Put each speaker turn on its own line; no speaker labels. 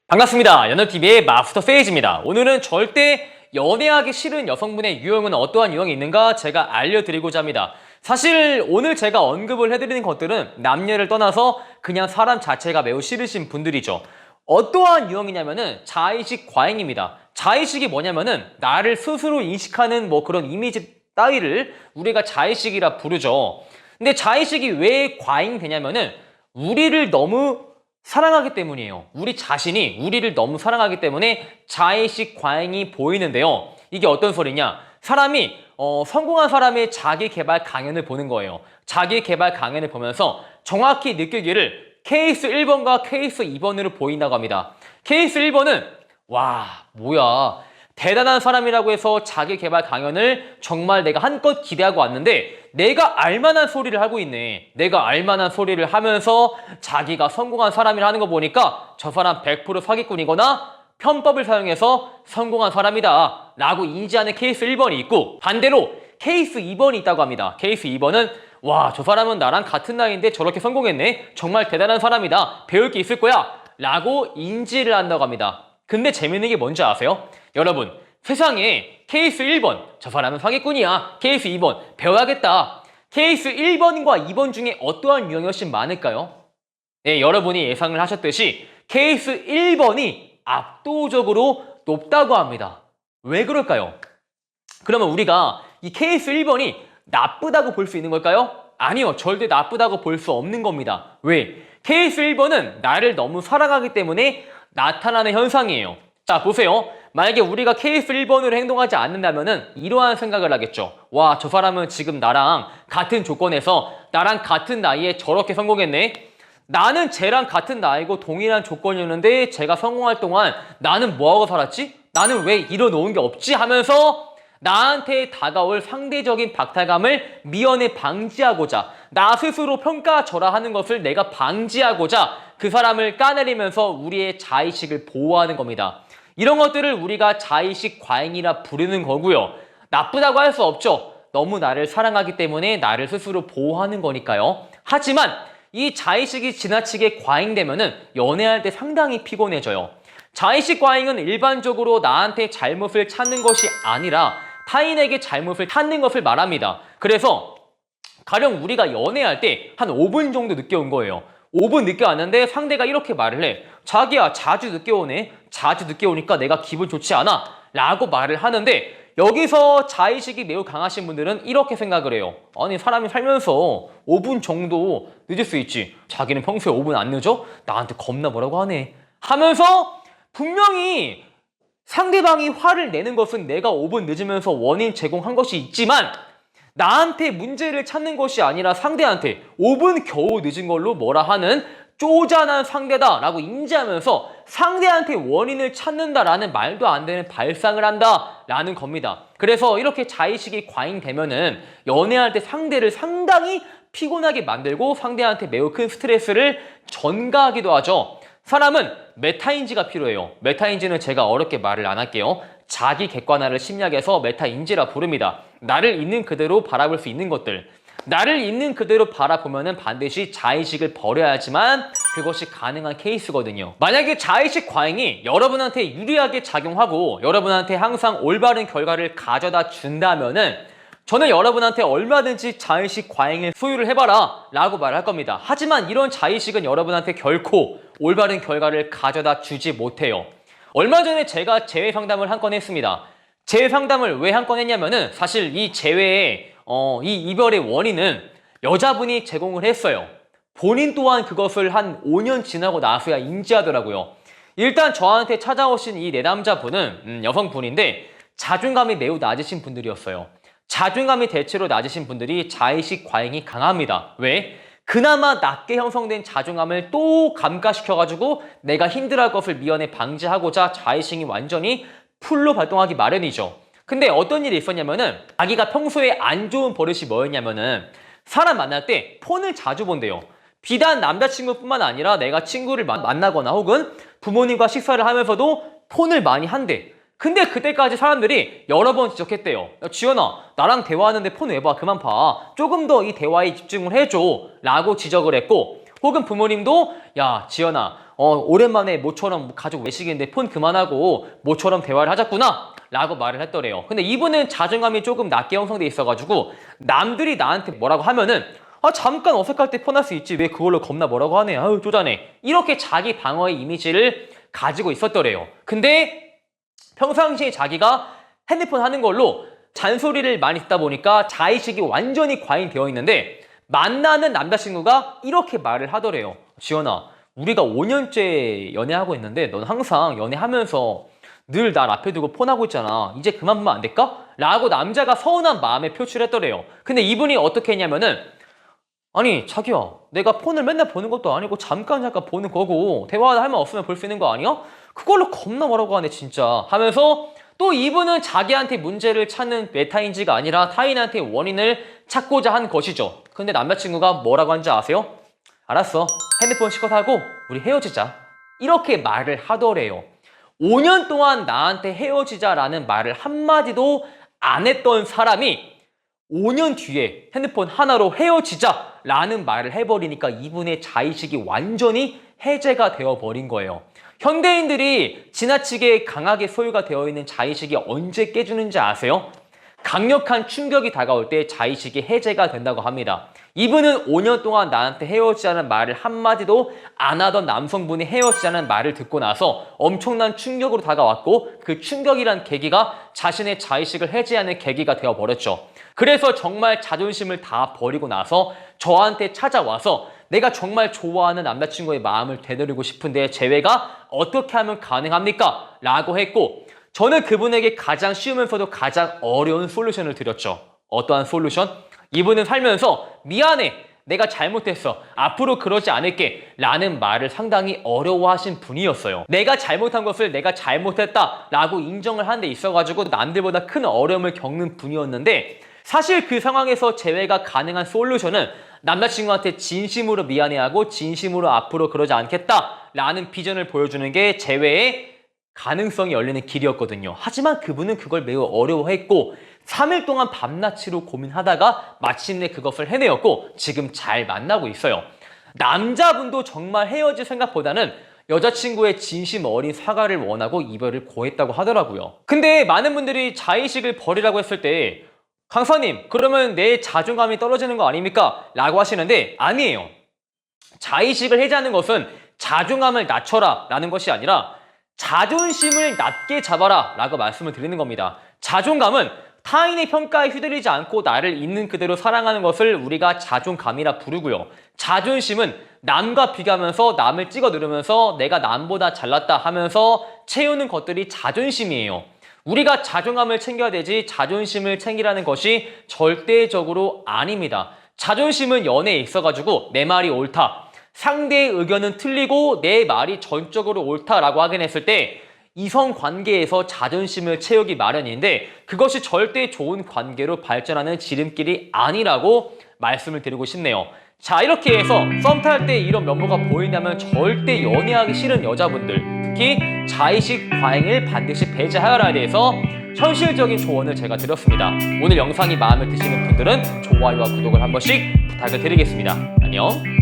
반갑습니다. 연애TV의 마스터 세이지입니다. 오늘은 절대 연애하기 싫은 여성분의 유형은 어떠한 유형이 있는가 제가 알려드리고자 합니다. 사실 오늘 제가 언급을 해드리는 것들은 남녀를 떠나서 그냥 사람 자체가 매우 싫으신 분들이죠. 어떠한 유형이냐면은 자의식 과잉입니다. 자의식이 뭐냐면은 나를 스스로 인식하는 그런 이미지 따위를 우리가 자의식이라 부르죠. 근데 자의식이 왜 과잉되냐면은 우리를 너무 사랑하기 때문이에요. 우리 자신이 우리를 너무 사랑하기 때문에 자의식 과잉이 보이는데요. 이게 어떤 소리냐? 사람이 성공한 사람의 자기계발 강연을 보는 거예요. 자기계발 강연을 보면서 정확히 느끼기를 케이스 1번과 케이스 2번으로 보인다고 합니다. 케이스 1번은 와 뭐야 대단한 사람이라고 해서 자기계발 강연을 정말 내가 한껏 기대하고 왔는데 내가 알만한 소리를 하고 있네. 내가 알만한 소리를 하면서 자기가 성공한 사람이라 하는 거 보니까 저 사람 100% 사기꾼이거나 편법을 사용해서 성공한 사람이다 라고 인지하는 케이스 1번이 있고, 반대로 케이스 2번이 있다고 합니다. 케이스 2번은 와, 저 사람은 나랑 같은 나이인데 저렇게 성공했네. 정말 대단한 사람이다. 배울 게 있을 거야 라고 인지를 한다고 합니다. 근데 재밌는 게 뭔지 아세요? 여러분, 세상에 케이스 1번 저 사람은 사기꾼이야. 케이스 2번 배워야겠다. 케이스 1번과 2번 중에 어떠한 유형이 훨씬 많을까요? 네, 여러분이 예상을 하셨듯이 케이스 1번이 압도적으로 높다고 합니다. 왜 그럴까요? 그러면 우리가 이 케이스 1번이 나쁘다고 볼 수 있는 걸까요? 아니요, 절대 나쁘다고 볼 수 없는 겁니다. 왜? 케이스 1번은 나를 너무 사랑하기 때문에 나타나는 현상이에요. 자, 보세요. 만약에 우리가 케이스 1번으로 행동하지 않는다면은 이러한 생각을 하겠죠. 와, 저 사람은 지금 나랑 같은 조건에서 나랑 같은 나이에 저렇게 성공했네. 나는 쟤랑 같은 나이고 동일한 조건이었는데 제가 성공할 동안 나는 뭐하고 살았지? 나는 왜 이뤄놓은 게 없지? 하면서 나한테 다가올 상대적인 박탈감을 미연에 방지하고자, 나 스스로 평가절하하는 것을 내가 방지하고자 그 사람을 까내리면서 우리의 자의식을 보호하는 겁니다. 이런 것들을 우리가 자의식 과잉이라 부르는 거고요. 나쁘다고 할 수 없죠. 너무 나를 사랑하기 때문에 나를 스스로 보호하는 거니까요. 하지만 이 자의식이 지나치게 과잉되면은 연애할 때 상당히 피곤해져요. 자의식 과잉은 일반적으로 나한테 잘못을 찾는 것이 아니라 타인에게 잘못을 찾는 것을 말합니다. 그래서 가령 우리가 연애할 때 한 5분 정도 늦게 온 거예요. 5분 늦게 왔는데 상대가 이렇게 말을 해. 자기야, 자주 늦게 오네. 자주 늦게 오니까 내가 기분 좋지 않아 라고 말을 하는데, 여기서 자의식이 매우 강하신 분들은 이렇게 생각을 해요. 아니, 사람이 살면서 5분 정도 늦을 수 있지. 자기는 평소에 5분 안 늦어? 나한테 겁나 뭐라고 하네 하면서 분명히 상대방이 화를 내는 것은 내가 5분 늦으면서 원인 제공한 것이 있지만 나한테 문제를 찾는 것이 아니라 상대한테 5분 겨우 늦은 걸로 뭐라 하는 쪼잔한 상대다 라고 인지하면서 상대한테 원인을 찾는다라는 말도 안 되는 발상을 한다 라는 겁니다. 그래서 이렇게 자의식이 과잉되면은 연애할 때 상대를 상당히 피곤하게 만들고 상대한테 매우 큰 스트레스를 전가하기도 하죠. 사람은 메타인지가 필요해요. 메타인지는 제가 어렵게 말을 안 할게요. 자기 객관화를 심리학에서 메타인지라 부릅니다. 나를 있는 그대로 바라볼 수 있는 것들. 나를 있는 그대로 바라보면은 반드시 자의식을 버려야지만 그것이 가능한 케이스거든요. 만약에 자의식 과잉이 여러분한테 유리하게 작용하고 여러분한테 항상 올바른 결과를 가져다 준다면은 저는 여러분한테 얼마든지 자의식 과잉을 소유를 해봐라 라고 말할 겁니다. 하지만 이런 자의식은 여러분한테 결코 올바른 결과를 가져다 주지 못해요. 얼마 전에 제가 재회 상담을 한 건 했습니다. 재회 상담을 왜 한 건 했냐면은 사실 이 재회의 이 이별의 원인은 여자분이 제공을 했어요. 본인 또한 그것을 한 5년 지나고 나서야 인지하더라고요. 일단 저한테 찾아오신 이 내남자분은 여성분인데 자존감이 매우 낮으신 분들이었어요. 자존감이 대체로 낮으신 분들이 자의식 과잉이 강합니다. 왜? 그나마 낮게 형성된 자존감을 또 감가시켜가지고 내가 힘들어할 것을 미연에 방지하고자 자의식이 완전히 풀로 발동하기 마련이죠. 근데 어떤 일이 있었냐면은 자기가 평소에 안 좋은 버릇이 뭐였냐면은 사람 만날 때 폰을 자주 본대요. 비단 남자친구뿐만 아니라 내가 친구를 만나거나 혹은 부모님과 식사를 하면서도 폰을 많이 한대. 근데 그때까지 사람들이 여러 번 지적했대요. 야, 지연아, 나랑 대화하는데 폰 왜 봐? 그만 봐. 조금 더 이 대화에 집중을 해줘 라고 지적을 했고, 혹은 부모님도 야 지연아 오랜만에 모처럼 가족 외식인데 폰 그만하고 모처럼 대화를 하자꾸나 라고 말을 했더래요. 근데 이분은 자존감이 조금 낮게 형성돼 있어가지고 남들이 나한테 뭐라고 하면은 잠깐 어색할 때 폰할 수 있지 왜 그걸로 겁나 뭐라고 하네 아유 쪼잔해 이렇게 자기 방어의 이미지를 가지고 있었더래요. 근데 평상시에 자기가 핸드폰 하는 걸로 잔소리를 많이 듣다 보니까 자의식이 완전히 과잉되어 있는데 만나는 남자친구가 이렇게 말을 하더래요. 지연아 우리가 5년째 연애하고 있는데 넌 항상 연애하면서 늘 날 앞에 두고 폰하고 있잖아. 이제 그만 보면 안 될까? 라고 남자가 서운한 마음에 표출했더래요. 근데 이분이 어떻게 했냐면은 아니 자기야 내가 폰을 맨날 보는 것도 아니고 잠깐 보는 거고 대화할 말 없으면 볼 수 있는 거 아니야? 그걸로 겁나 뭐라고 하네 진짜 하면서 또 이분은 자기한테 문제를 찾는 메타인지가 아니라 타인한테 원인을 찾고자 한 것이죠. 근데 남자친구가 뭐라고 한지 아세요? 알았어 핸드폰 실컷 하고 우리 헤어지자 이렇게 말을 하더래요. 5년 동안 나한테 헤어지자라는 말을 한마디도 안 했던 사람이 5년 뒤에 핸드폰 하나로 헤어지자라는 말을 해버리니까 이분의 자의식이 완전히 해제가 되어버린 거예요. 현대인들이 지나치게 강하게 소유가 되어 있는 자의식이 언제 깨지는지 아세요? 강력한 충격이 다가올 때 자의식이 해제가 된다고 합니다. 이분은 5년 동안 나한테 헤어지자는 말을 한마디도 안 하던 남성분이 헤어지자는 말을 듣고 나서 엄청난 충격으로 다가왔고 그 충격이란 계기가 자신의 자의식을 해제하는 계기가 되어버렸죠. 그래서 정말 자존심을 다 버리고 나서 저한테 찾아와서 내가 정말 좋아하는 남자친구의 마음을 되돌리고 싶은데 재회가 어떻게 하면 가능합니까? 라고 했고 저는 그분에게 가장 쉬우면서도 가장 어려운 솔루션을 드렸죠. 어떠한 솔루션? 이분은 살면서 미안해 내가 잘못했어 앞으로 그러지 않을게 라는 말을 상당히 어려워하신 분이었어요. 내가 잘못한 것을 내가 잘못했다 라고 인정을 하는 데 있어가지고 남들보다 큰 어려움을 겪는 분이었는데 사실 그 상황에서 재회가 가능한 솔루션은 남자친구한테 진심으로 미안해하고 진심으로 앞으로 그러지 않겠다 라는 비전을 보여주는 게 재회의 가능성이 열리는 길이었거든요. 하지만 그분은 그걸 매우 어려워했고 3일 동안 밤낮으로 고민하다가 마침내 그것을 해내었고 지금 잘 만나고 있어요. 남자분도 정말 헤어질 생각보다는 여자친구의 진심 어린 사과를 원하고 이별을 고했다고 하더라고요. 근데 많은 분들이 자의식을 버리라고 했을 때 강사님 그러면 내 자존감이 떨어지는 거 아닙니까? 라고 하시는데 아니에요. 자의식을 해제하는 것은 자존감을 낮춰라 라는 것이 아니라 자존심을 낮게 잡아라 라고 말씀을 드리는 겁니다. 자존감은 타인의 평가에 휘둘리지 않고 나를 있는 그대로 사랑하는 것을 우리가 자존감이라 부르고요. 자존심은 남과 비교하면서 남을 찍어 누르면서 내가 남보다 잘났다 하면서 채우는 것들이 자존심이에요. 우리가 자존감을 챙겨야 되지 자존심을 챙기라는 것이 절대적으로 아닙니다. 자존심은 연애에 있어가지고 내 말이 옳다. 상대의 의견은 틀리고 내 말이 전적으로 옳다라고 확인했을 때 이성관계에서 자존심을 채우기 마련인데 그것이 절대 좋은 관계로 발전하는 지름길이 아니라고 말씀을 드리고 싶네요. 자 이렇게 해서 썸 탈 때 이런 면모가 보인다면 절대 연애하기 싫은 여자분들 특히 자의식 과잉을 반드시 배제하여야 돼서 현실적인 조언을 제가 드렸습니다. 오늘 영상이 마음에 드시는 분들은 좋아요와 구독을 한 번씩 부탁을 드리겠습니다. 안녕.